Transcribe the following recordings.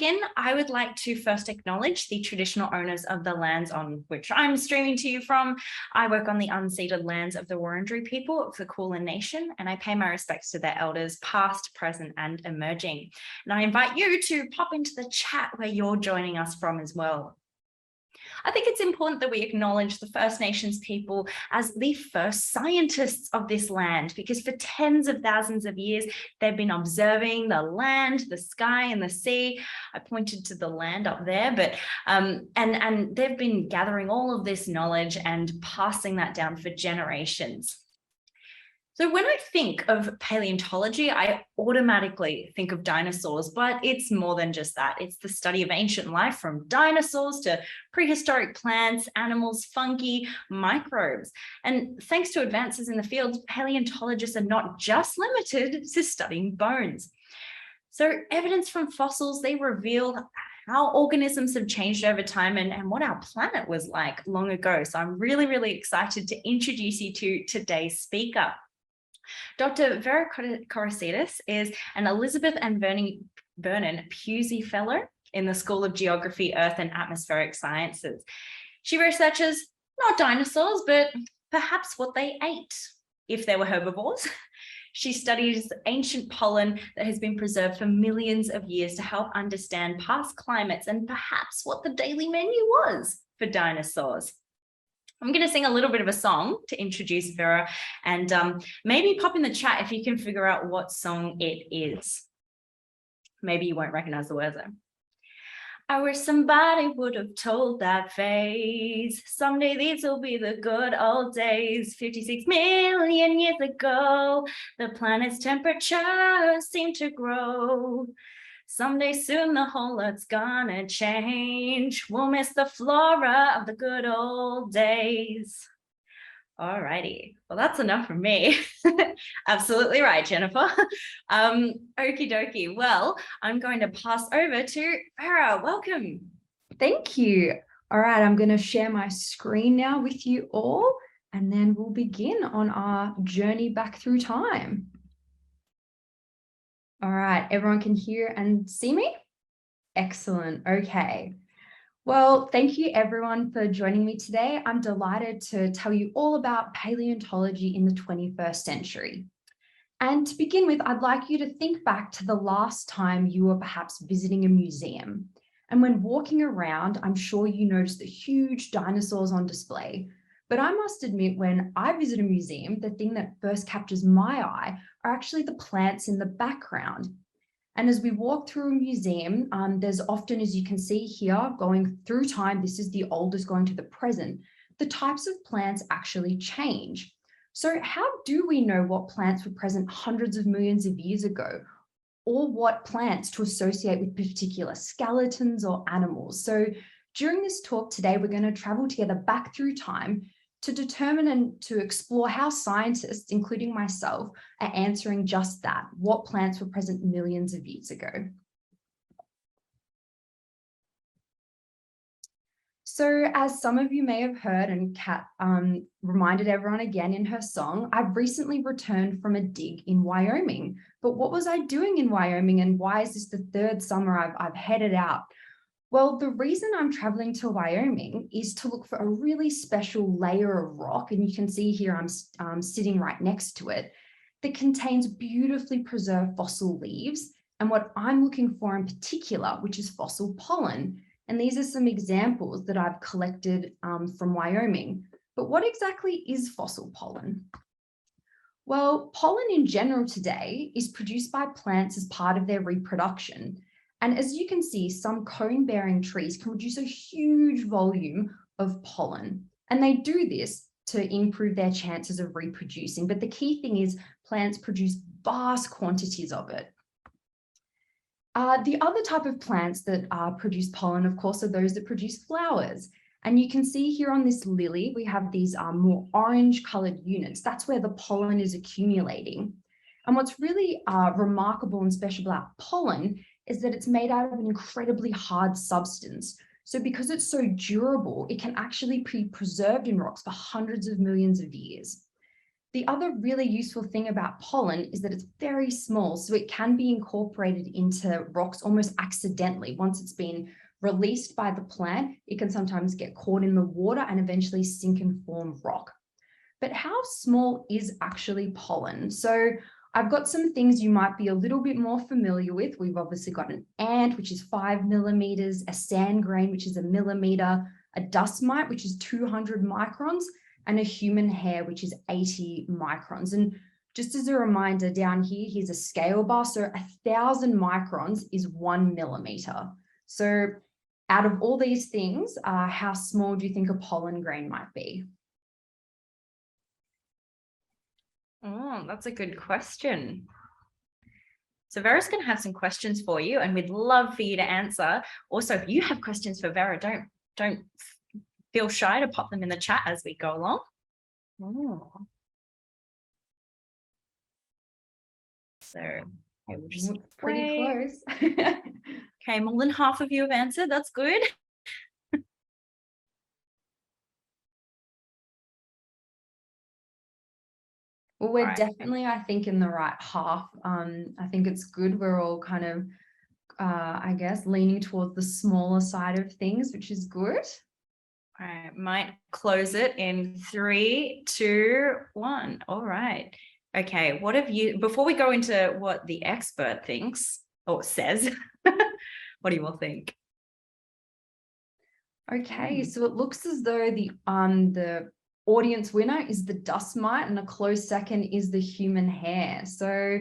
begin, I would like to first acknowledge the traditional owners of the lands on which I'm streaming to you from. I work on the unceded lands of the Wurundjeri people of the Kulin Nation, and I pay my respects to their elders, past, present, and emerging. And I invite you to pop into the chat where you're joining us from as well. I think it's important that we acknowledge the First Nations people as the first scientists of this land, because for tens of thousands of years, they've been observing the land, the sky, and the sea. I pointed to the land up there, but and they've been gathering all of this knowledge and passing that down for generations. So when I think of paleontology, I automatically think of dinosaurs, but it's more than just that. It's the study of ancient life, from dinosaurs to prehistoric plants, animals, fungi, microbes. And thanks to advances in the field, paleontologists are not just limited to studying bones. So evidence from fossils, they reveal how organisms have changed over time and what our planet was like long ago. So I'm really, really excited to introduce you to today's speaker. Dr. Vera Korasidis is an Elizabeth and Vernon Pusey Fellow in the School of Geography, Earth and Atmospheric Sciences. She researches not dinosaurs, but perhaps what they ate, if they were herbivores. She studies ancient pollen that has been preserved for millions of years to help understand past climates and perhaps what the daily menu was for dinosaurs. I'm going to sing a little bit of a song to introduce Vera, and maybe pop in the chat if you can figure out what song it is. Maybe you won't recognize the words though. I wish somebody would have told that face, someday these will be the good old days. 56 million years ago, the planet's temperature seemed to grow. Someday soon the whole earth's gonna change. We'll miss the flora of the good old days. Alrighty, well, that's enough from me. Absolutely right, Jennifer. Okie dokie. Well, I'm going to pass over to Vera. Welcome. Thank you. All right, I'm going to share my screen now with you all, and then we'll begin on our journey back through time. All right, everyone can hear and see me? Excellent. Okay. Well, thank you everyone for joining me today. I'm delighted to tell you all about paleontology in the 21st century. And to begin with, I'd like you to think back to the last time you were perhaps visiting a museum. And when walking around, I'm sure you noticed the huge dinosaurs on display. But I must admit, when I visit a museum, the thing that first captures my eye are actually the plants in the background. And as we walk through a museum, there's often, as you can see here, going through time, this is the oldest going to the present, the types of plants actually change. So how do we know what plants were present hundreds of millions of years ago, or what plants to associate with particular skeletons or animals? So during this talk today, we're going to travel together back through time to determine and to explore how scientists, including myself, are answering just that, what plants were present millions of years ago. So as some of you may have heard, and Kat reminded everyone again in her song, I've recently returned from a dig in Wyoming. But what was I doing in Wyoming, and why is this the third summer I've headed out? Well, the reason I'm traveling to Wyoming is to look for a really special layer of rock, and you can see here I'm sitting right next to it, that contains beautifully preserved fossil leaves, and what I'm looking for in particular, which is fossil pollen. And these are some examples that I've collected from Wyoming. But what exactly is fossil pollen? Well, pollen in general today is produced by plants as part of their reproduction. And as you can see, some cone-bearing trees can produce a huge volume of pollen. And they do this to improve their chances of reproducing. But the key thing is plants produce vast quantities of it. The other type of plants that produce pollen, of course, are those that produce flowers. And you can see here on this lily, we have these more orange colored units. That's where the pollen is accumulating. And what's really remarkable and special about pollen is that it's made out of an incredibly hard substance. So because it's so durable, it can actually be preserved in rocks for hundreds of millions of years. The other really useful thing about pollen is that it's very small, so it can be incorporated into rocks almost accidentally. Once it's been released by the plant, it can sometimes get caught in the water and eventually sink and form rock. But how small is actually pollen? So I've got some things you might be a little bit more familiar with. We've obviously got an ant, which is 5 millimeters, a sand grain, which is 1 millimeter, a dust mite, which is 200 microns, and a human hair, which is 80 microns. And just as a reminder down here, here's a scale bar. So 1,000 microns is 1 millimeter. So out of all these things, how small do you think a pollen grain might be? Oh, that's a good question. So Vera's going to have some questions for you, and we'd love for you to answer. Also, if you have questions for Vera, don't feel shy to pop them in the chat as we go along. Oh. So we'll just pretty close. Okay, more than half of you have answered. That's good. Well, we're definitely, I think, in the right half. I think it's good. We're all kind of, I guess, leaning towards the smaller side of things, which is good. I might close it in 3, 2, 1. All right. Okay, what have you, before we go into what the expert thinks or says, what do you all think? Okay, so it looks as though the audience winner is the dust mite, and a close second is the human hair. So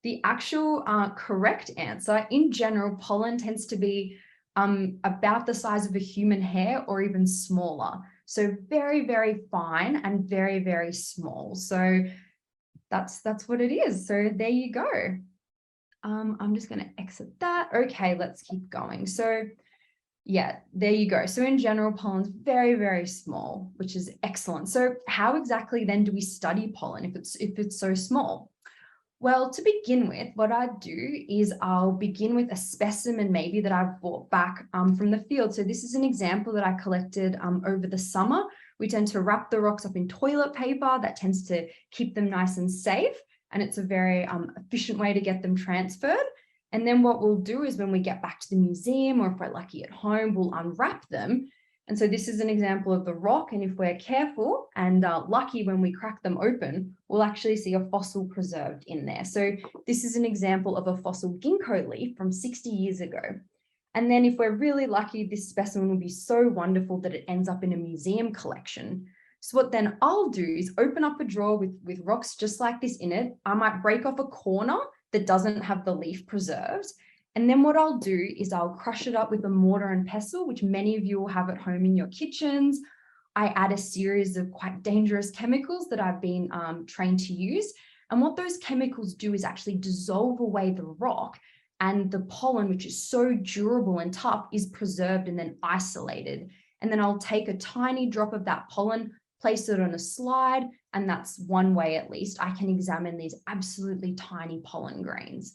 the actual correct answer, in general, pollen tends to be about the size of a human hair or even smaller. So very, very fine and very, very small. So that's what it is. So there you go. I'm just going to exit that. Okay, let's keep going. So yeah, there you go. So in general, pollen's very, very small, which is excellent. So how exactly then do we study pollen if it's so small? Well, to begin with, what I do is I'll begin with a specimen maybe that I've brought back from the field. So this is an example that I collected over the summer. We tend to wrap the rocks up in toilet paper. That tends to keep them nice and safe. And it's a very efficient way to get them transferred. And then what we'll do is when we get back to the museum, or if we're lucky at home, we'll unwrap them. And so this is an example of the rock. And if we're careful and lucky when we crack them open, we'll actually see a fossil preserved in there. So this is an example of a fossil ginkgo leaf from 60 years ago. And then if we're really lucky, this specimen will be so wonderful that it ends up in a museum collection. So what then I'll do is open up a drawer with rocks just like this in it. I might break off a corner that doesn't have the leaf preserved. And then what I'll do is I'll crush it up with a mortar and pestle, which many of you will have at home in your kitchens. I add a series of quite dangerous chemicals that I've been trained to use. And what those chemicals do is actually dissolve away the rock, and the pollen, which is so durable and tough, is preserved and then isolated. And then I'll take a tiny drop of that pollen, place it on a slide, and that's one way at least I can examine these absolutely tiny pollen grains.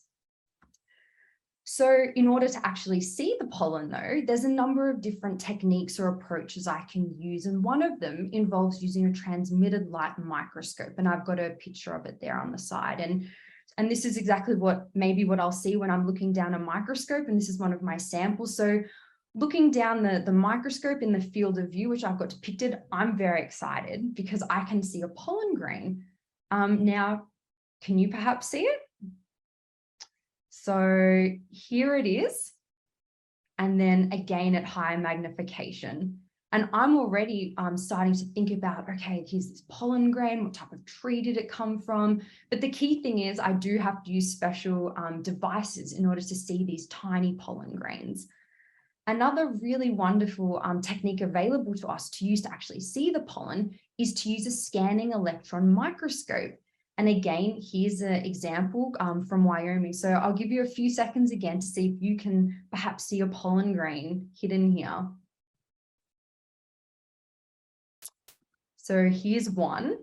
So in order to actually see the pollen though, there's a number of different techniques or approaches I can use. And one of them involves using a transmitted light microscope. And I've got a picture of it there on the side. And this is exactly what I'll see when I'm looking down a microscope. And this is one of my samples. So looking down the microscope in the field of view, which I've got depicted, I'm very excited because I can see a pollen grain. Now, can you perhaps see it? So here it is. And then again at high magnification. And I'm already starting to think about, okay, here's this pollen grain, what type of tree did it come from? But the key thing is I do have to use special devices in order to see these tiny pollen grains. Another really wonderful technique available to us to use to actually see the pollen is to use a scanning electron microscope. And again, here's an example from Wyoming. So I'll give you a few seconds again to see if you can perhaps see a pollen grain hidden here. So here's one,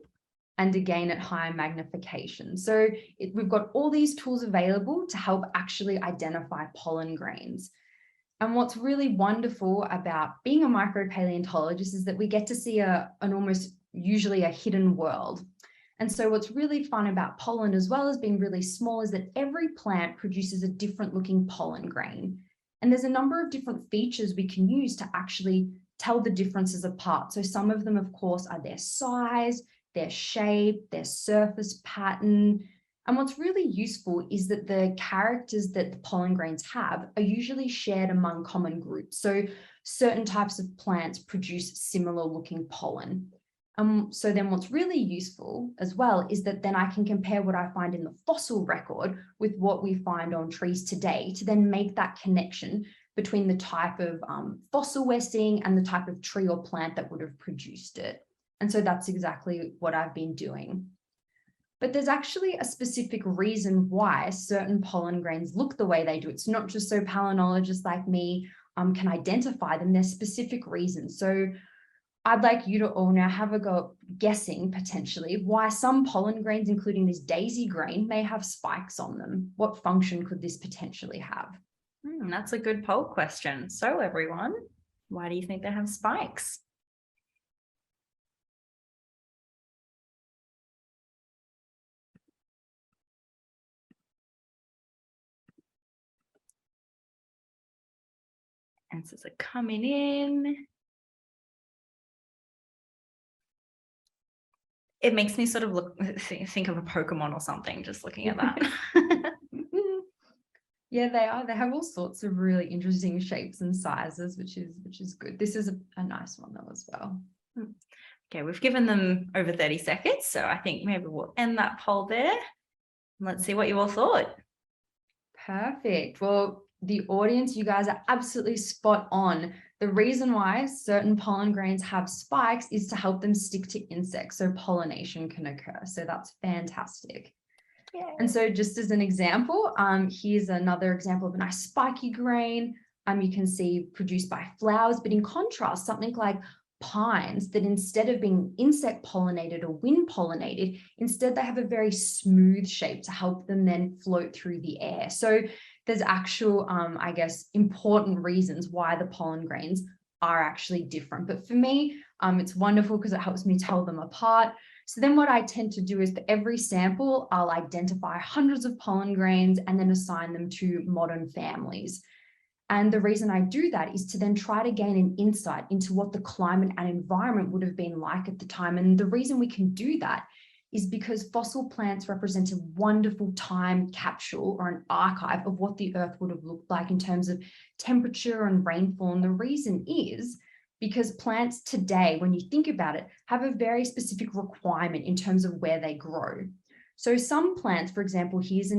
and again at high magnification. So we've got all these tools available to help actually identify pollen grains. And what's really wonderful about being a micropaleontologist is that we get to see an almost usually a hidden world. And so what's really fun about pollen, as well as being really small, is that every plant produces a different looking pollen grain. And there's a number of different features we can use to actually tell the differences apart. So some of them, of course, are their size, their shape, their surface pattern. And what's really useful is that the characters that the pollen grains have are usually shared among common groups. So certain types of plants produce similar looking pollen. So then what's really useful as well is that then I can compare what I find in the fossil record with what we find on trees today to then make that connection between the type of fossil we're seeing and the type of tree or plant that would have produced it. And so that's exactly what I've been doing. But there's actually a specific reason why certain pollen grains look the way they do. It's not just so palaeontologists like me can identify them. There's specific reasons. So I'd like you to all now have a go at guessing potentially why some pollen grains, including this daisy grain, may have spikes on them. What function could this potentially have? That's a good poll question. So everyone, why do you think they have spikes? Answers are coming in. It makes me sort of think of a Pokemon or something, just looking at that. Yeah, they are. They have all sorts of really interesting shapes and sizes, which is good. This is a nice one though as well. Okay, we've given them over 30 seconds, so I think maybe we'll end that poll there. Let's see what you all thought. Perfect. Well, the audience, you guys are absolutely spot on. The reason why certain pollen grains have spikes is to help them stick to insects so pollination can occur. So that's fantastic. Yay. And so just as an example, here's another example of a nice spiky grain. You can see produced by flowers, but in contrast, something like pines that instead of being insect pollinated or wind pollinated, instead they have a very smooth shape to help them then float through the air. So there's actual, I guess, important reasons why the pollen grains are actually different. But for me, it's wonderful because it helps me tell them apart. So then what I tend to do is for every sample, I'll identify hundreds of pollen grains and then assign them to modern families. And the reason I do that is to then try to gain an insight into what the climate and environment would have been like at the time. And the reason we can do that is because fossil plants represent a wonderful time capsule or an archive of what the Earth would have looked like in terms of temperature and rainfall. And the reason is because plants today, when you think about it, have a very specific requirement in terms of where they grow. So some plants, for example, here's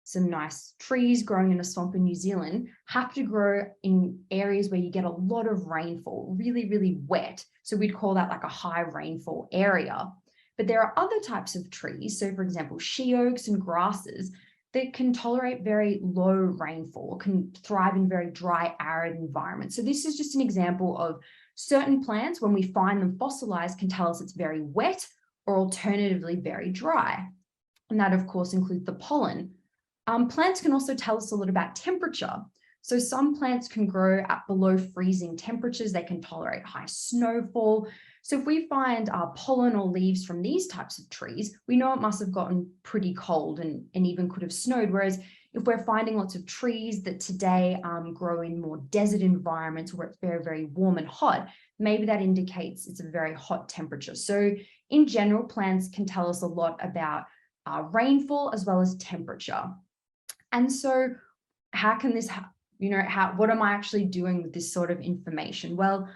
some nice trees growing in a swamp in New Zealand, have to grow in areas where you get a lot of rainfall, really, really wet. So we'd call that like a high rainfall area. But there are other types of trees, so for example, she oaks and grasses that can tolerate very low rainfall, can thrive in very dry, arid environments. So this is just an example of certain plants, when we find them fossilized, can tell us it's very wet or alternatively very dry. And that, of course, includes the pollen. Plants can also tell us a lot about temperature. So some plants can grow at below freezing temperatures. They can tolerate high snowfall. So if we find pollen or leaves from these types of trees, we know it must have gotten pretty cold and even could have snowed. Whereas if we're finding lots of trees that today grow in more desert environments where it's very, very warm and hot, maybe that indicates it's a very hot temperature. So in general, plants can tell us a lot about rainfall as well as temperature. And so how can this, what am I actually doing with this sort of information? Well,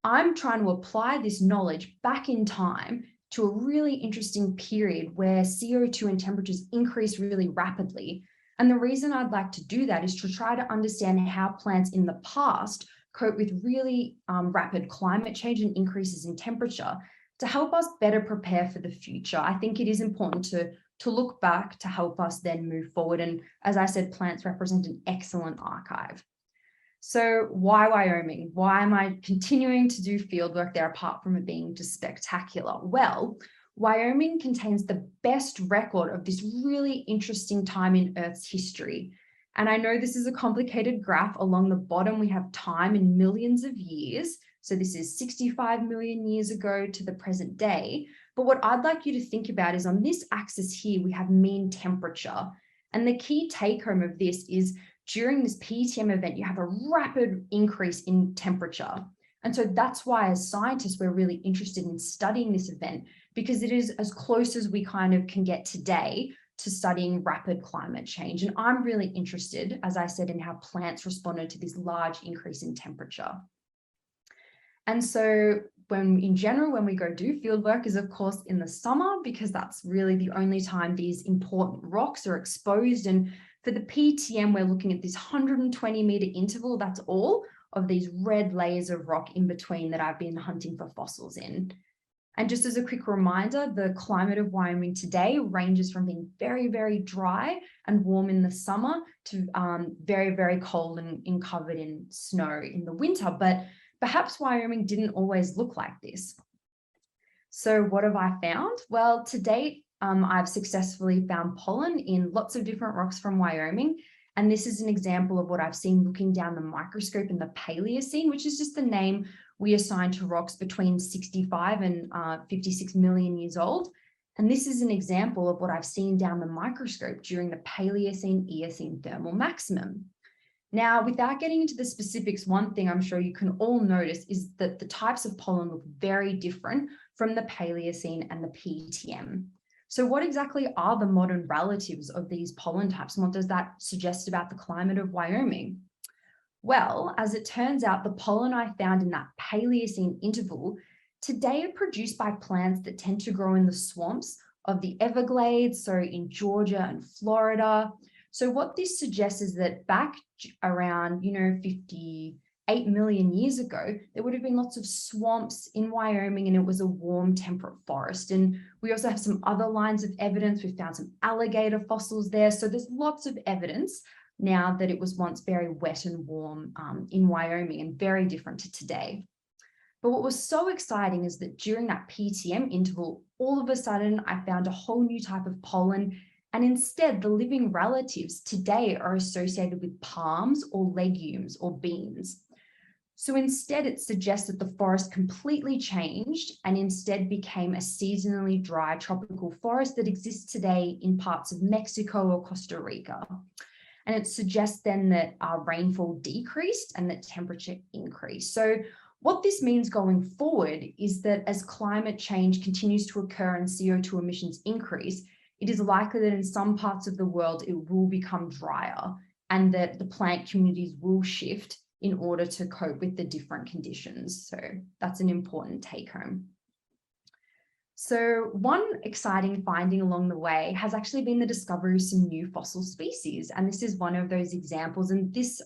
I'm trying to apply this knowledge back in time to a really interesting period where CO2 and temperatures increase really rapidly. And the reason I'd like to do that is to try to understand how plants in the past cope with really rapid climate change and increases in temperature to help us better prepare for the future. I think it is important to look back to help us then move forward. And as I said, plants represent an excellent archive. So why Wyoming? Why am I continuing to do fieldwork there apart from it being just spectacular? Well, Wyoming contains the best record of this really interesting time in Earth's history. And I know this is a complicated graph. Along the bottom, we have time in millions of years. So this is 65 million years ago to the present day. But what I'd like you to think about is on this axis here, we have mean temperature. And the key take home of this is during this PTM event, you have a rapid increase in temperature. And so that's why as scientists, we're really interested in studying this event, because it is as close as we kind of can get today to studying rapid climate change. And I'm really interested, as I said, in how plants responded to this large increase in temperature. And so in general, when we go do field work is of course in the summer, because that's really the only time these important rocks are exposed. And for the PTM, we're looking at this 120-meter interval. That's all of these red layers of rock in between that I've been hunting for fossils in. And just as a quick reminder, the climate of Wyoming today ranges from being very, very dry and warm in the summer to very, very cold and covered in snow in the winter. But perhaps Wyoming didn't always look like this. So what have I found? Well, to date, I've successfully found pollen in lots of different rocks from Wyoming. And this is an example of what I've seen looking down the microscope in the Paleocene, which is just the name we assign to rocks between 65 and 56 million years old. And this is an example of what I've seen down the microscope during the Paleocene-Eocene thermal maximum. Now, without getting into the specifics, one thing I'm sure you can all notice is that the types of pollen look very different from the Paleocene and the PTM. So what exactly are the modern relatives of these pollen types? And what does that suggest about the climate of Wyoming? Well, as it turns out, the pollen I found in that Paleocene interval today are produced by plants that tend to grow in the swamps of the Everglades, so in Georgia and Florida. So what this suggests is that back around, 58 million years ago, there would have been lots of swamps in Wyoming, and it was a warm, temperate forest. And we also have some other lines of evidence. We found some alligator fossils there. So there's lots of evidence now that it was once very wet and warm in Wyoming, and very different to today. But what was so exciting is that during that PTM interval, all of a sudden I found a whole new type of pollen. And instead, the living relatives today are associated with palms or legumes or beans. So instead, it suggests that the forest completely changed and instead became a seasonally dry tropical forest that exists today in parts of Mexico or Costa Rica. And it suggests then that rainfall decreased and that temperature increased. So what this means going forward is that as climate change continues to occur and CO2 emissions increase, it is likely that in some parts of the world, it will become drier and that the plant communities will shift in order to cope with the different conditions. So that's an important take home. So one exciting finding along the way has actually been the discovery of some new fossil species. And this is one of those examples. And this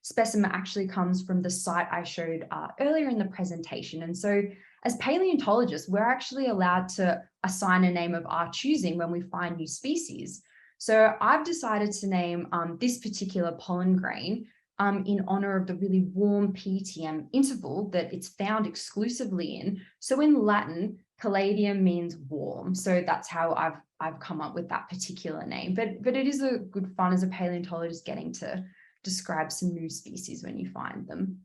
specimen actually comes from the site I showed earlier in the presentation. And so as paleontologists, we're actually allowed to assign a name of our choosing when we find new species. So I've decided to name this particular pollen grain in honor of the really warm PTM interval that it's found exclusively in. So in Latin, caladium means warm. So that's how I've come up with that particular name. But it is a good fun as a paleontologist getting to describe some new species when you find them.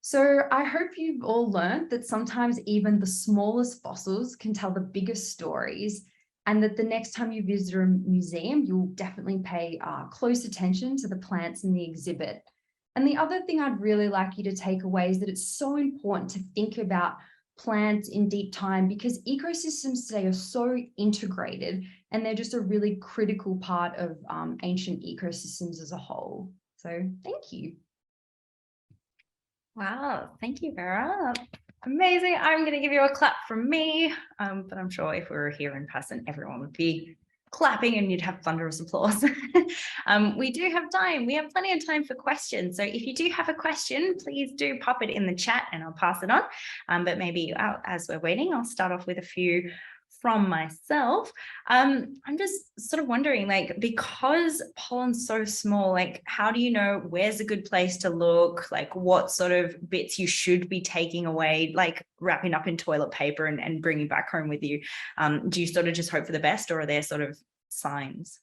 So I hope you've all learned that sometimes even the smallest fossils can tell the biggest stories, and that the next time you visit a museum, you'll definitely pay close attention to the plants in the exhibit. And the other thing I'd really like you to take away is that it's so important to think about plants in deep time, because ecosystems today are so integrated and they're just a really critical part of ancient ecosystems as a whole. So thank you. Wow, thank you, Vera. Amazing. I'm going to give you a clap from me, but I'm sure if we were here in person, everyone would be clapping and you'd have thunderous applause. We do have time. We have plenty of time for questions. So if you do have a question, please do pop it in the chat and I'll pass it on. But maybe as we're waiting, I'll start off with a few from myself. I'm just sort of wondering, like, because pollen's so small, like, how do you know where's a good place to look, like what sort of bits you should be taking away, like wrapping up in toilet paper and bringing back home with you? Do you sort of just hope for the best, or are there sort of signs?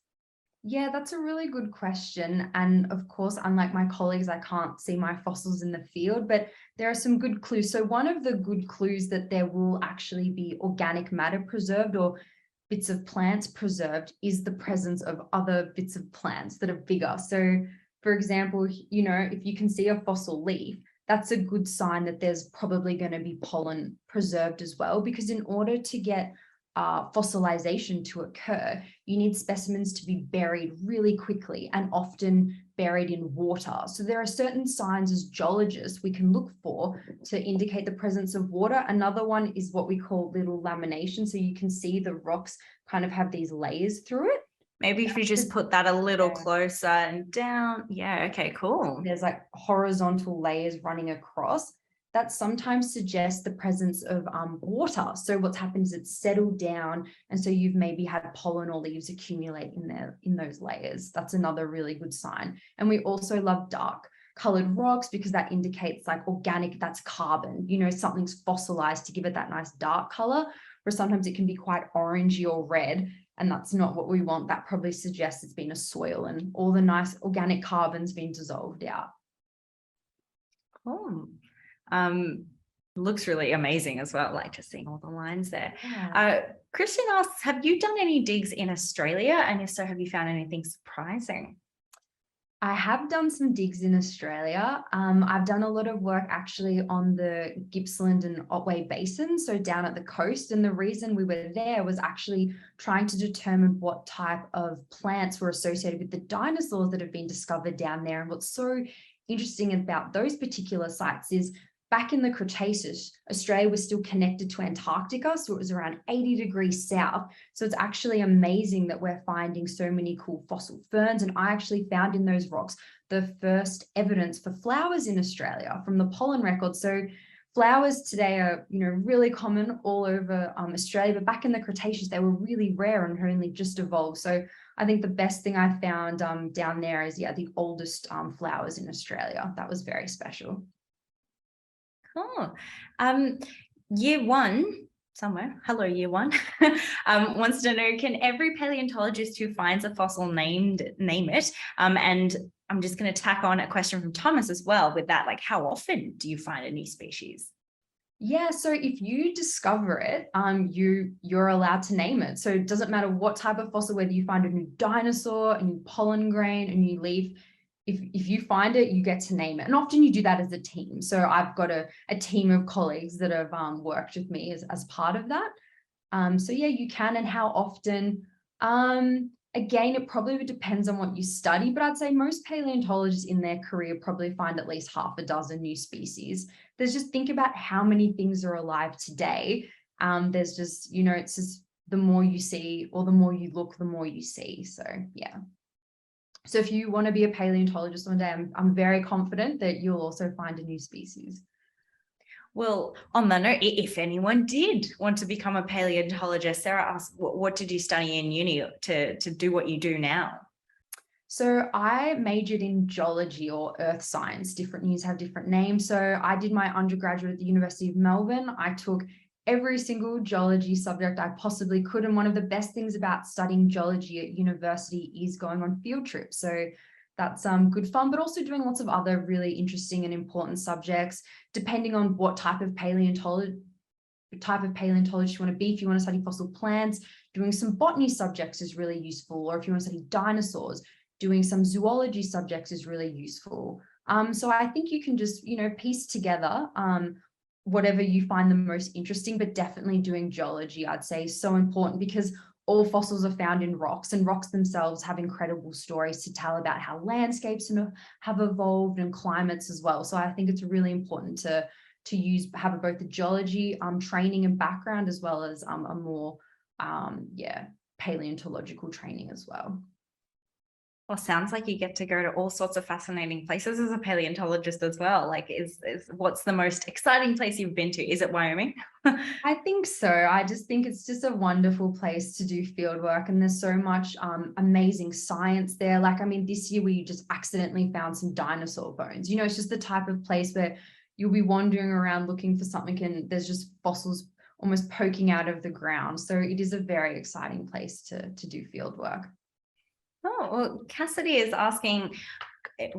Yeah, that's a really good question. And of course, unlike my colleagues, I can't see my fossils in the field, but there are some good clues. So one of the good clues that there will actually be organic matter preserved or bits of plants preserved is the presence of other bits of plants that are bigger. So for example, if you can see a fossil leaf, that's a good sign that there's probably going to be pollen preserved as well, because in order to get fossilization to occur, you need specimens to be buried really quickly and often buried in water. So there are certain signs as geologists we can look for to indicate the presence of water. Another one is what we call little lamination. So you can see the rocks kind of have these layers through it. Maybe if you just put that a little closer and down. Yeah, okay, cool. There's like horizontal layers running across. That sometimes suggests the presence of water. So what's happened is it's settled down, and so you've maybe had pollen or leaves accumulate in those layers. That's another really good sign. And we also love dark colored rocks because that indicates like organic, that's carbon, something's fossilized to give it that nice dark color, where sometimes it can be quite orangey or red, and that's not what we want. That probably suggests it's been a soil and all the nice organic carbon's been dissolved out. Cool. Looks really amazing as well, like just seeing all the lines there. Yeah. Christian asks, have you done any digs in Australia? And if so, have you found anything surprising? I have done some digs in Australia. I've done a lot of work actually on the Gippsland and Otway Basin, so down at the coast. And the reason we were there was actually trying to determine what type of plants were associated with the dinosaurs that have been discovered down there. And what's so interesting about those particular sites is back in the Cretaceous, Australia was still connected to Antarctica, so it was around 80 degrees south. So it's actually amazing that we're finding so many cool fossil ferns. And I actually found in those rocks the first evidence for flowers in Australia from the pollen record. So flowers today are, really common all over Australia, but back in the Cretaceous, they were really rare and had only just evolved. So I think the best thing I found down there is, the oldest flowers in Australia. That was very special. Cool. Year one, somewhere, hello year one, wants to know, can every paleontologist who finds a fossil name it? And I'm just going to tack on a question from Thomas as well with that, like how often do you find a new species? Yeah, so if you discover it, you're allowed to name it. So it doesn't matter what type of fossil, whether you find a new dinosaur, a new pollen grain, a new leaf, if you find it, you get to name it. And often you do that as a team. So I've got a team of colleagues that have worked with me as part of that. So yeah, you can. And how often? Again, it probably depends on what you study, but I'd say most paleontologists in their career probably find at least half a dozen new species. There's just, think about how many things are alive today. There's just, it's just the more you see or the more you look, the more you see. So yeah. So if you want to be a paleontologist one day, I'm very confident that you'll also find a new species. Well, on that note, if anyone did want to become a paleontologist, Sarah asked, what did you study in uni to do what you do now? So I majored in geology or earth science. Different unis have different names. So I did my undergraduate at the University of Melbourne. I took every single geology subject I possibly could. And one of the best things about studying geology at university is going on field trips. So that's good fun, but also doing lots of other really interesting and important subjects, depending on what type of paleontologist you want to be. If you want to study fossil plants, doing some botany subjects is really useful. Or if you want to study dinosaurs, doing some zoology subjects is really useful. So I think you can just, piece together whatever you find the most interesting, but definitely doing geology, I'd say, is so important because all fossils are found in rocks, and rocks themselves have incredible stories to tell about how landscapes have evolved and climates as well. So I think it's really important to have both the geology training and background, as well as a more paleontological training as well. Well, sounds like you get to go to all sorts of fascinating places as a paleontologist as well. Like, what's the most exciting place you've been to? Is it Wyoming? I think so. I just think it's just a wonderful place to do field work, and there's so much amazing science there. Like, this year we just accidentally found some dinosaur bones. It's just the type of place where you'll be wandering around looking for something, and there's just fossils almost poking out of the ground. So it is a very exciting place to do field work. Oh, well, Cassidy is asking,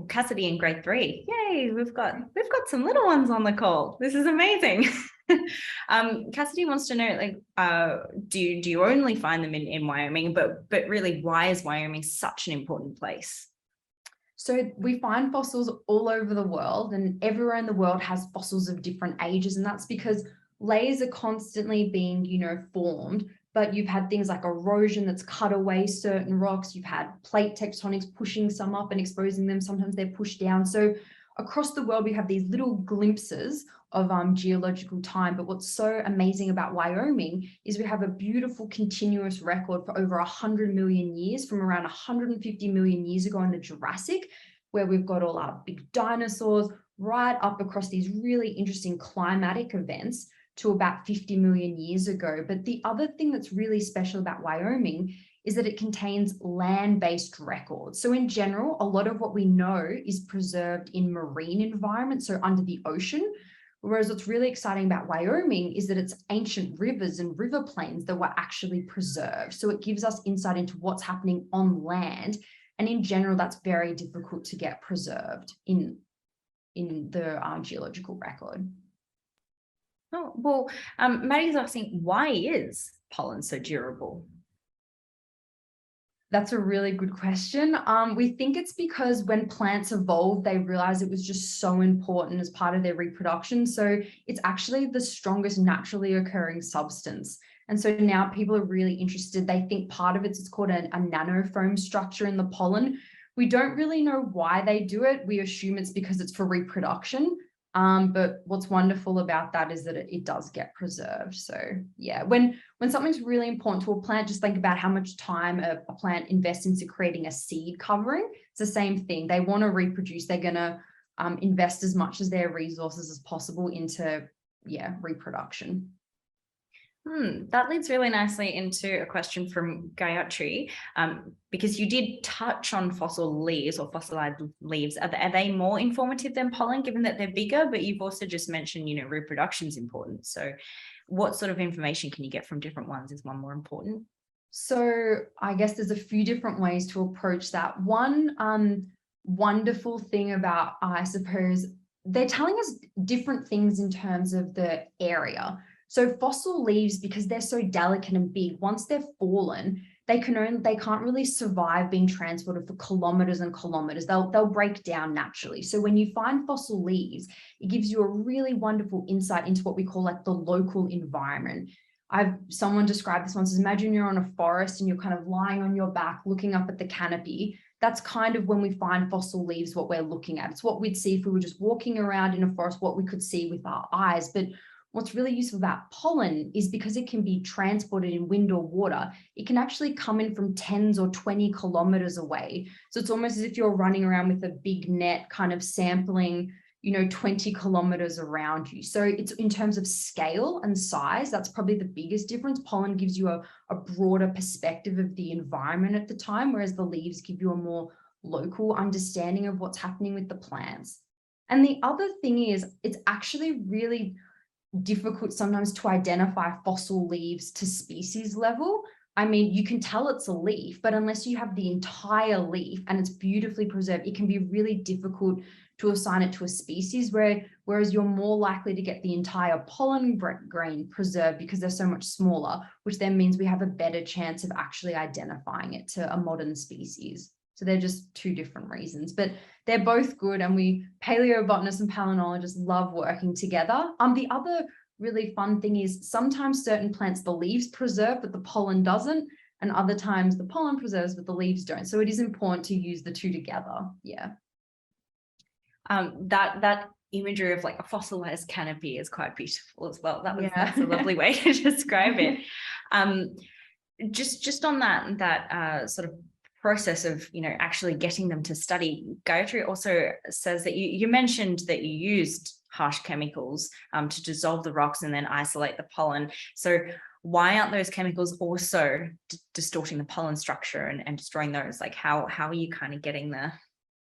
Cassidy in grade 3. Yay, we've got some little ones on the call. This is amazing. Cassidy wants to know, like, do you only find them in Wyoming, but really, why is Wyoming such an important place? So we find fossils all over the world, and everywhere in the world has fossils of different ages. And that's because layers are constantly being, formed, but you've had things like erosion that's cut away certain rocks. You've had plate tectonics pushing some up and exposing them. Sometimes they're pushed down. So across the world, we have these little glimpses of geological time. But what's so amazing about Wyoming is we have a beautiful continuous record for over 100 million years, from around 150 million years ago in the Jurassic, where we've got all our big dinosaurs, right up across these really interesting climatic events to about 50 million years ago. But the other thing that's really special about Wyoming is that it contains land-based records. So in general, a lot of what we know is preserved in marine environments, so under the ocean. Whereas what's really exciting about Wyoming is that it's ancient rivers and river plains that were actually preserved. So it gives us insight into what's happening on land. And in general, that's very difficult to get preserved in the geological record. Oh, well, Maddie's asking, why is pollen so durable? That's a really good question. We think it's because when plants evolved, they realized it was just so important as part of their reproduction. So it's actually the strongest naturally occurring substance. And so now people are really interested. They think part of it's called a nanofoam structure in the pollen. We don't really know why they do it. We assume it's because it's for reproduction. But what's wonderful about that is that it does get preserved. So yeah, when something's really important to a plant, just think about how much time a plant invests into creating a seed covering. It's the same thing. They want to reproduce. They're going to invest as much as their resources as possible into, reproduction. That leads really nicely into a question from Gayatri, because you did touch on fossil leaves or fossilized leaves. Are they more informative than pollen, given that they're bigger? But you've also just mentioned, reproduction is important. So what sort of information can you get from different ones? Is one more important? So I guess there's a few different ways to approach that. One wonderful thing about, I suppose, they're telling us different things in terms of the area. So fossil leaves, because they're so delicate and big, once they're fallen, they can't really survive being transported for kilometers and kilometers. They'll break down naturally. So when you find fossil leaves, it gives you a really wonderful insight into what we call like the local environment. Someone described this once as, imagine you're on a forest and you're kind of lying on your back looking up at the canopy. That's kind of when we find fossil leaves, what we're looking at. It's what we'd see if we were just walking around in a forest, what we could see with our eyes. But what's really useful about pollen is because it can be transported in wind or water, it can actually come in from 10s or 20 kilometers away. So it's almost as if you're running around with a big net kind of sampling, 20 kilometers around you. So it's in terms of scale and size, that's probably the biggest difference. Pollen gives you a broader perspective of the environment at the time, whereas the leaves give you a more local understanding of what's happening with the plants. And the other thing is, it's actually really difficult sometimes to identify fossil leaves to species level. I mean, you can tell it's a leaf, but unless you have the entire leaf and it's beautifully preserved, it can be really difficult to assign it to a species, whereas you're more likely to get the entire pollen grain preserved because they're so much smaller, which then means we have a better chance of actually identifying it to a modern species. So they're just two different reasons, but they're both good. And we paleobotanists and palaeontologists love working together. The other really fun thing is sometimes certain plants, the leaves preserve, but the pollen doesn't. And other times the pollen preserves, but the leaves don't. So it is important to use the two together. Yeah. That imagery of like a fossilized canopy is quite beautiful as well. That's a lovely way to describe it. Just on that sort of process of actually getting them to study, Gayatri also says that you mentioned that you used harsh chemicals to dissolve the rocks and then isolate the pollen. So why aren't those chemicals also distorting the pollen structure and destroying those? Like how are you kind of getting the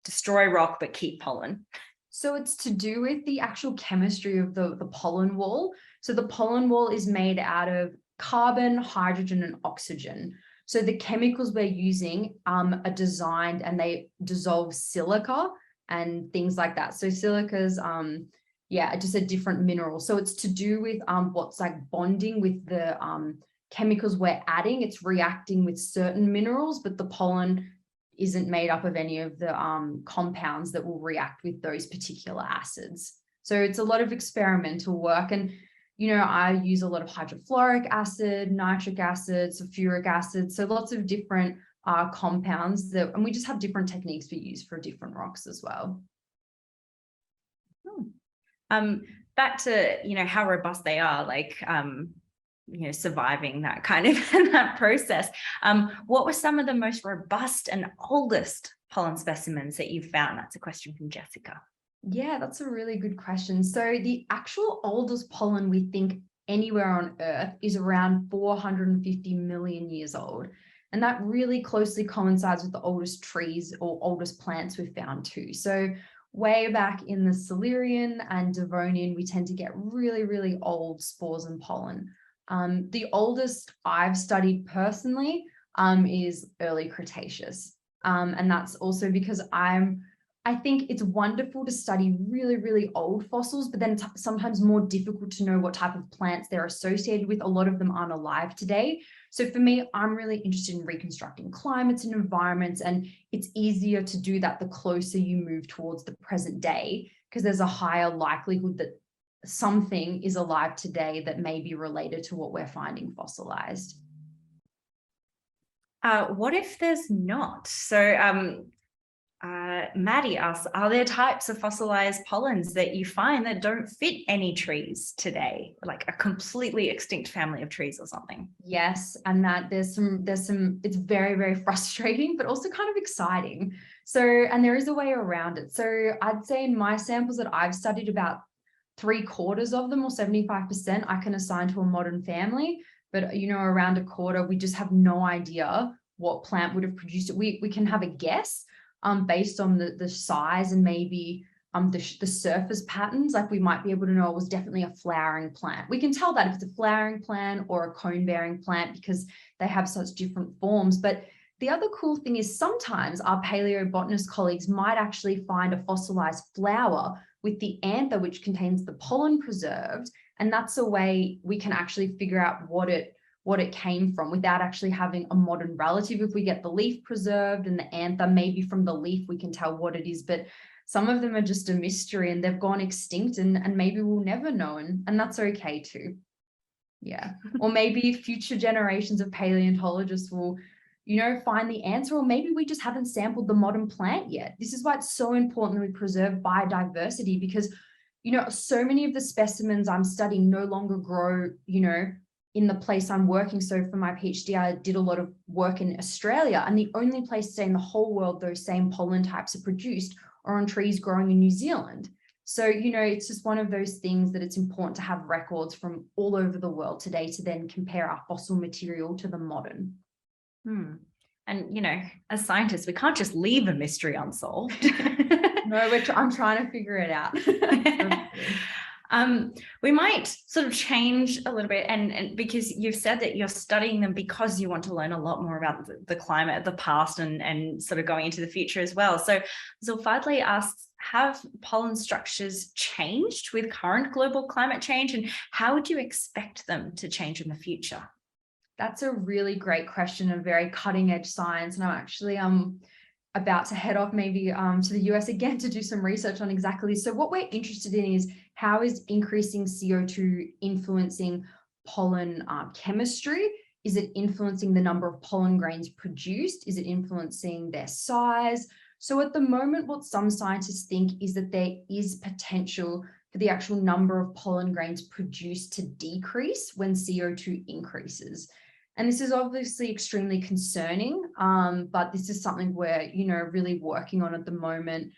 destroy rock but keep pollen? So it's to do with the actual chemistry of the pollen wall. So the pollen wall is made out of carbon, hydrogen, and oxygen. So the chemicals we're using are designed and they dissolve silica and things like that. So silica's just a different mineral. So it's to do with what's like bonding with the chemicals we're adding. It's reacting with certain minerals, but the pollen isn't made up of any of the compounds that will react with those particular acids. So it's a lot of experimental work. And, I use a lot of hydrofluoric acid, nitric acid, sulfuric acid. So lots of different compounds and we just have different techniques we use for different rocks as well. Back to, how robust they are, like, surviving that kind of that process. What were some of the most robust and oldest pollen specimens that you've found? That's a question from Jessica. Yeah, that's a really good question. So the actual oldest pollen we think anywhere on Earth is around 450 million years old. And that really closely coincides with the oldest trees or oldest plants we've found too. So way back in the Silurian and Devonian, we tend to get really, really old spores and pollen. The oldest I've studied personally is early Cretaceous. And that's also because I think it's wonderful to study really, really old fossils, but then it's sometimes more difficult to know what type of plants they're associated with. A lot of them aren't alive today. So for me, I'm really interested in reconstructing climates and environments, and it's easier to do that the closer you move towards the present day, because there's a higher likelihood that something is alive today that may be related to what we're finding fossilized. What if there's not? So Maddie asks, are there types of fossilized pollens that you find that don't fit any trees today, like a completely extinct family of trees or something? Yes, and that there's some, it's very, very frustrating, but also kind of exciting. So, and there is a way around it. So I'd say in my samples that I've studied, about 3/4 of them, or 75%, I can assign to a modern family, but around a quarter, we just have no idea what plant would have produced it. We can have a guess based on the size and maybe the surface patterns. Like we might be able to know it was definitely a flowering plant. We can tell that if it's a flowering plant or a cone-bearing plant because they have such different forms. But the other cool thing is sometimes our paleobotanist colleagues might actually find a fossilized flower with the anther, which contains the pollen preserved. And that's a way we can actually figure out what it came from without actually having a modern relative. If we get the leaf preserved and the anther, maybe from the leaf we can tell what it is, but some of them are just a mystery and they've gone extinct and maybe we'll never know, and that's okay too. Yeah. Or maybe future generations of paleontologists will find the answer, or maybe we just haven't sampled the modern plant yet. This is why it's so important that we preserve biodiversity, because so many of the specimens I'm studying no longer grow in the place I'm working. So for my PhD, I did a lot of work in Australia, and the only place today in the whole world those same pollen types are produced are on trees growing in New Zealand. So, it's just one of those things that it's important to have records from all over the world today to then compare our fossil material to the modern. And, as scientists, we can't just leave a mystery unsolved. No, I'm trying to figure it out. We might sort of change a little bit, and because you've said that you're studying them because you want to learn a lot more about the climate of the past and sort of going into the future as well. So Zulfadli asks, have pollen structures changed with current global climate change, and how would you expect them to change in the future? That's a really great question, a very cutting edge science. And I'm actually about to head off maybe to the US again to do some research on exactly. So what we're interested in is how is increasing CO2 influencing pollen chemistry? Is it influencing the number of pollen grains produced? Is it influencing their size? So at the moment, what some scientists think is that there is potential for the actual number of pollen grains produced to decrease when CO2 increases. And this is obviously extremely concerning, but this is something we're, really working on at the moment,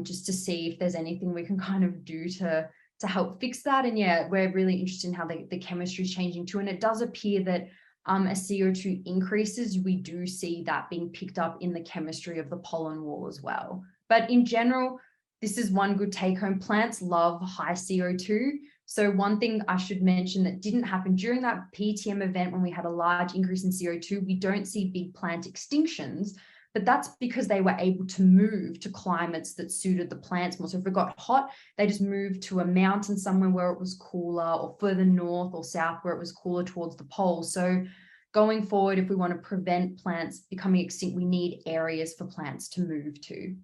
just to see if there's anything we can kind of do to help fix that. And yeah, we're really interested in how the chemistry is changing too. And it does appear that as CO2 increases, we do see that being picked up in the chemistry of the pollen wall as well. But in general, this is one good take home. Plants love high CO2. So one thing I should mention that didn't happen during that PTM event when we had a large increase in CO2, we don't see big plant extinctions, but that's because they were able to move to climates that suited the plants more. So if it got hot, they just moved to a mountain somewhere where it was cooler, or further north or south where it was cooler towards the pole. So going forward, if we want to prevent plants becoming extinct, we need areas for plants to move to.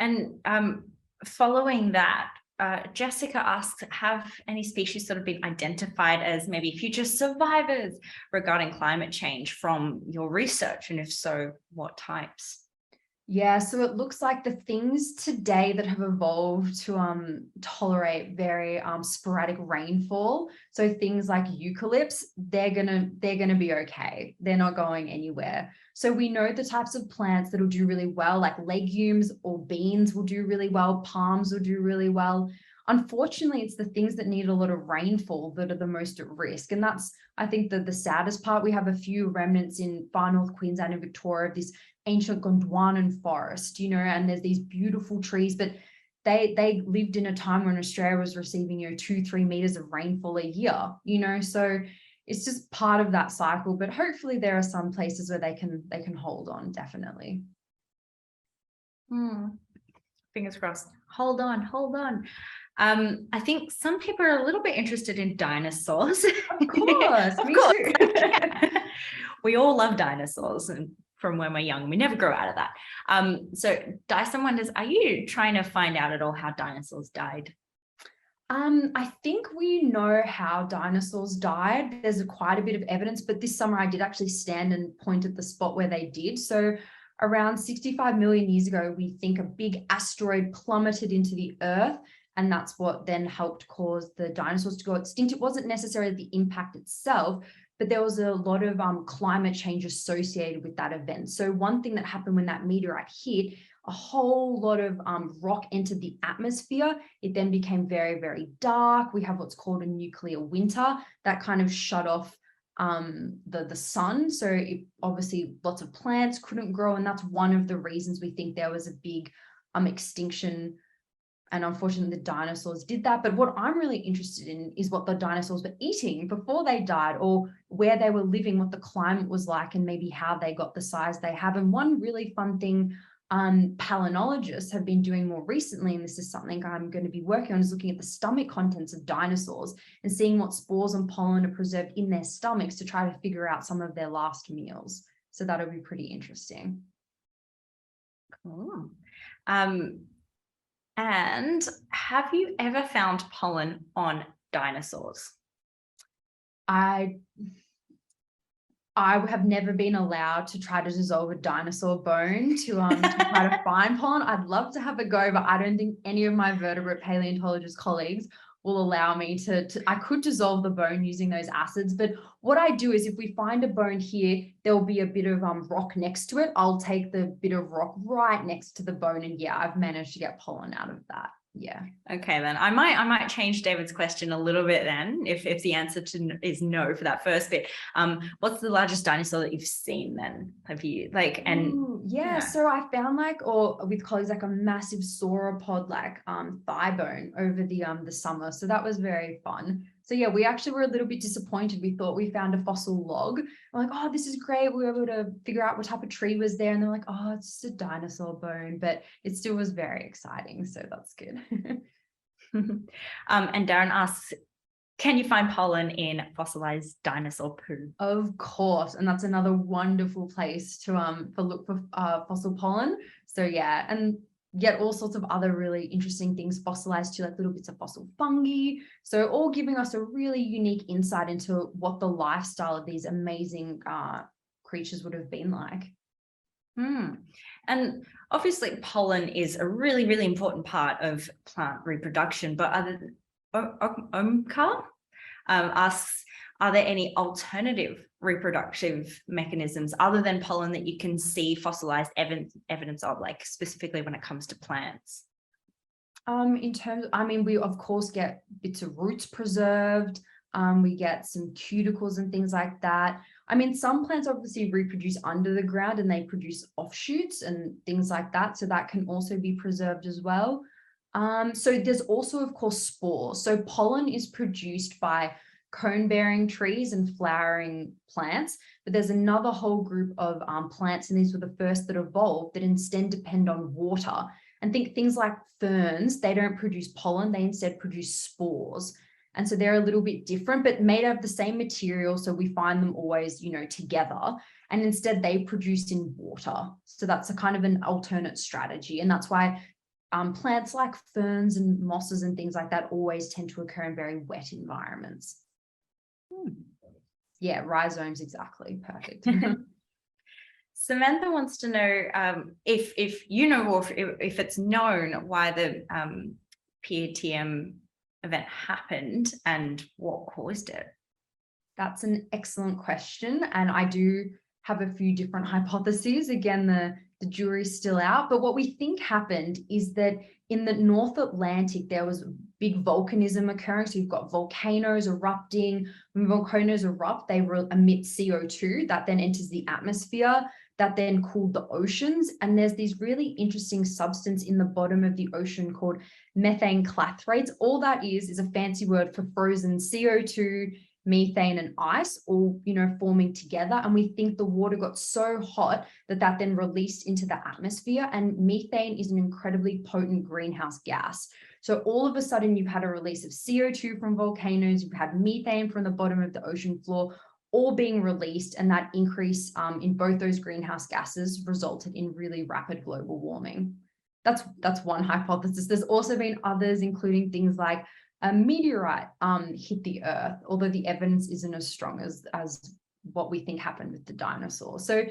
And following that, Jessica asks, have any species sort of been identified as maybe future survivors regarding climate change from your research? And if so, what types? Yeah, so it looks like the things today that have evolved to tolerate very sporadic rainfall. So things like eucalypts, they're gonna be okay. They're not going anywhere. So we know the types of plants that will do really well, like legumes or beans will do really well, palms will do really well. Unfortunately, it's the things that need a lot of rainfall that are the most at risk. And that's, I think, the saddest part. We have a few remnants in far north Queensland and Victoria of this ancient Gondwanan forest, and there's these beautiful trees, but they lived in a time when Australia was receiving 2-3 meters of rainfall a year, so it's just part of that cycle. But hopefully there are some places where they can hold on, definitely. Fingers crossed. Hold on. I think some people are a little bit interested in dinosaurs. Of course, Of me course. too. We all love dinosaurs, and from when we're young, we never grow out of that. So Dyson wonders, are you trying to find out at all how dinosaurs died? I think we know how dinosaurs died. There's quite a bit of evidence, but this summer I did actually stand and point at the spot where they did. So around 65 million years ago, we think a big asteroid plummeted into the Earth, and that's what then helped cause the dinosaurs to go extinct. It wasn't necessarily the impact itself, but there was a lot of climate change associated with that event. So one thing that happened when that meteorite hit, a whole lot of rock entered the atmosphere. It then became very, very dark. We have what's called a nuclear winter that kind of shut off the sun. So obviously lots of plants couldn't grow, and that's one of the reasons we think there was a big extinction. And unfortunately, the dinosaurs did that. But what I'm really interested in is what the dinosaurs were eating before they died, or where they were living, what the climate was like, and maybe how they got the size they have. And one really fun thing palaeontologists have been doing more recently, and this is something I'm going to be working on, is looking at the stomach contents of dinosaurs and seeing what spores and pollen are preserved in their stomachs to try to figure out some of their last meals. So that'll be pretty interesting. Cool. And have you ever found pollen on dinosaurs? I have never been allowed to try to dissolve a dinosaur bone to try to find pollen. I'd love to have a go, but I don't think any of my vertebrate paleontologist colleagues will allow me to I could dissolve the bone using those acids, but what I do is if we find a bone here, there'll be a bit of rock next to it. I'll take the bit of rock right next to the bone, and yeah, I've managed to get pollen out of that. Yeah. Okay, then I might change David's question a little bit then, if the answer is no for that first bit. What's the largest dinosaur that you've seen then? Have you yeah, so I found or with colleagues, like a massive sauropod thigh bone over the summer. So that was very fun. So yeah, we actually were a little bit disappointed. We thought we found a fossil log. We're like, oh, this is great. We were able to figure out what type of tree was there. And they're like, oh, it's just a dinosaur bone, but it still was very exciting. So that's good. And Darren asks, can you find pollen in fossilized dinosaur poo? Of course, and that's another wonderful place to look for fossil pollen. So yeah, and yet all sorts of other really interesting things fossilized too, like little bits of fossil fungi. So all giving us a really unique insight into what the lifestyle of these amazing creatures would have been like. And obviously pollen is a really, really important part of plant reproduction, but Omkar asks, are there any alternative reproductive mechanisms other than pollen that you can see fossilized evidence of, like specifically when it comes to plants? We of course get bits of roots preserved. We get some cuticles and things like that. Some plants obviously reproduce under the ground and they produce offshoots and things like that. So that can also be preserved as well. So there's also, of course, spores. So pollen is produced by cone-bearing trees and flowering plants, but there's another whole group of plants, and these were the first that evolved, that instead depend on water. And think things like ferns, they don't produce pollen, they instead produce spores. And so they're a little bit different, but made out of the same material. So we find them always, together, and instead they produce in water. So that's a kind of an alternate strategy. And that's why plants like ferns and mosses and things like that always tend to occur in very wet environments. Yeah, rhizomes, exactly. Perfect. Samantha wants to know if you know, or if it's known why the PATM event happened and what caused it. That's an excellent question. And I do have a few different hypotheses. Again, the jury's still out, but what we think happened is that in the North Atlantic, there was big volcanism occurring. So you've got volcanoes erupting. When volcanoes erupt, they emit CO2 that then enters the atmosphere, that then cooled the oceans. And there's these really interesting substance in the bottom of the ocean called methane clathrates. All that is a fancy word for frozen CO2, methane and ice, all forming together. And we think the water got so hot that then released into the atmosphere. And methane is an incredibly potent greenhouse gas. So all of a sudden you've had a release of CO2 from volcanoes, you've had methane from the bottom of the ocean floor, all being released, and that increase in both those greenhouse gases resulted in really rapid global warming. That's one hypothesis. There's also been others, including things like a meteorite hit the Earth, although the evidence isn't as strong as what we think happened with the dinosaurs. So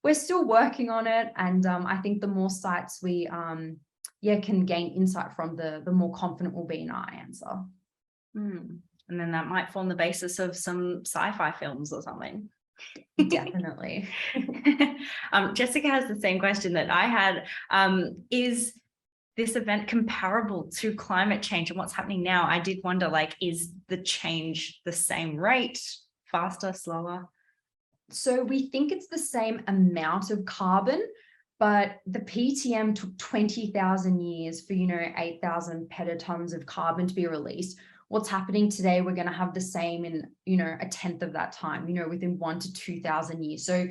we're still working on it, and I think the more sites we can gain insight from, the more confident we'll be in our answer. And then that might form the basis of some sci-fi films or something. Definitely. Jessica has the same question that I had. Is this event comparable to climate change and what's happening now? I did wonder, is the change the same rate, faster, slower? So we think it's the same amount of carbon, but the PTM took 20,000 years for, 8,000 petatons of carbon to be released. What's happening today, we're going to have the same in, a tenth of that time, within 1,000 to 2,000 years. So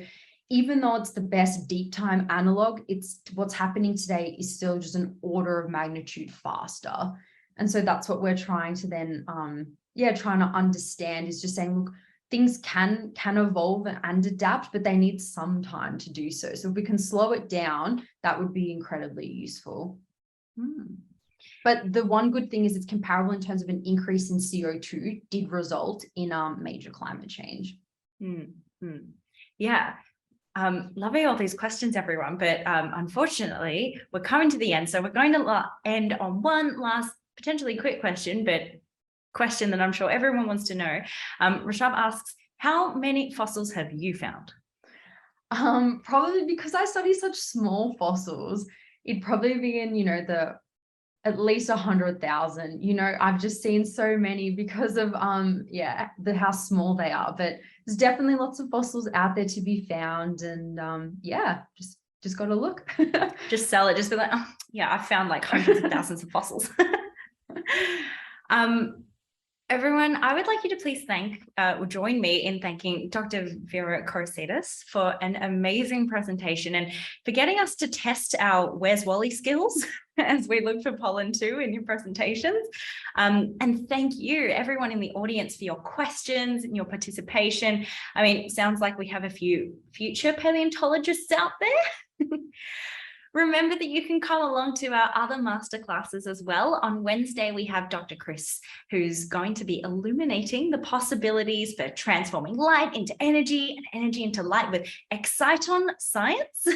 even though it's the best deep time analog, it's what's happening today is still just an order of magnitude faster. And so that's what we're trying to then, trying to understand, is just saying, look, things can evolve and adapt, but they need some time to do so. So if we can slow it down, that would be incredibly useful. But the one good thing is it's comparable in terms of an increase in CO2 did result in major climate change. Yeah. Loving all these questions, everyone, but unfortunately, we're coming to the end. So we're going to end on one last potentially quick question, but question that I'm sure everyone wants to know. Rashab asks, how many fossils have you found? Probably, because I study such small fossils, it'd probably be in, at least 100,000. I've just seen so many because of how small they are, but there's definitely lots of fossils out there to be found, and just got to look. Just sell it, just be like, oh, yeah, I found hundreds of thousands of fossils. Everyone, I would like you to please join me in thanking Dr. Vera Korasidis for an amazing presentation and for getting us to test our Where's Wally skills as we look for pollen too in your presentations. And thank you, everyone in the audience, for your questions and your participation. I mean, it sounds like we have a few future paleontologists out there. Remember that you can come along to our other masterclasses as well. On Wednesday, we have Dr. Chris, who's going to be illuminating the possibilities for transforming light into energy and energy into light with exciton science.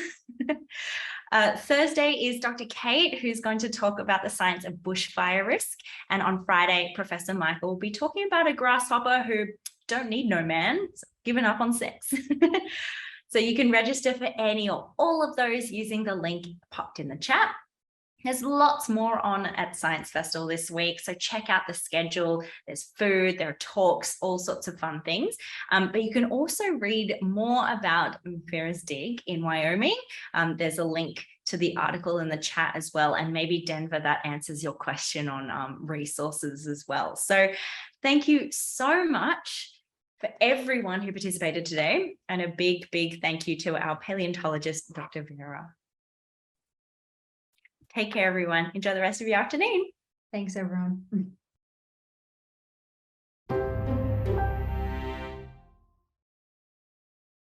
Thursday is Dr. Kate, who's going to talk about the science of bushfire risk. And on Friday, Professor Michael will be talking about a grasshopper who don't need no man, given up on sex. So you can register for any or all of those using the link popped in the chat. There's lots more on at Science Festival this week, so check out the schedule. There's food, there are talks, all sorts of fun things. But you can also read more about Vera's dig in Wyoming. There's a link to the article in the chat as well. And maybe Denver, that answers your question on resources as well. So thank you so much for everyone who participated today. And a big, big thank you to our paleontologist, Dr. Vera. Take care, everyone. Enjoy the rest of your afternoon. Thanks, everyone.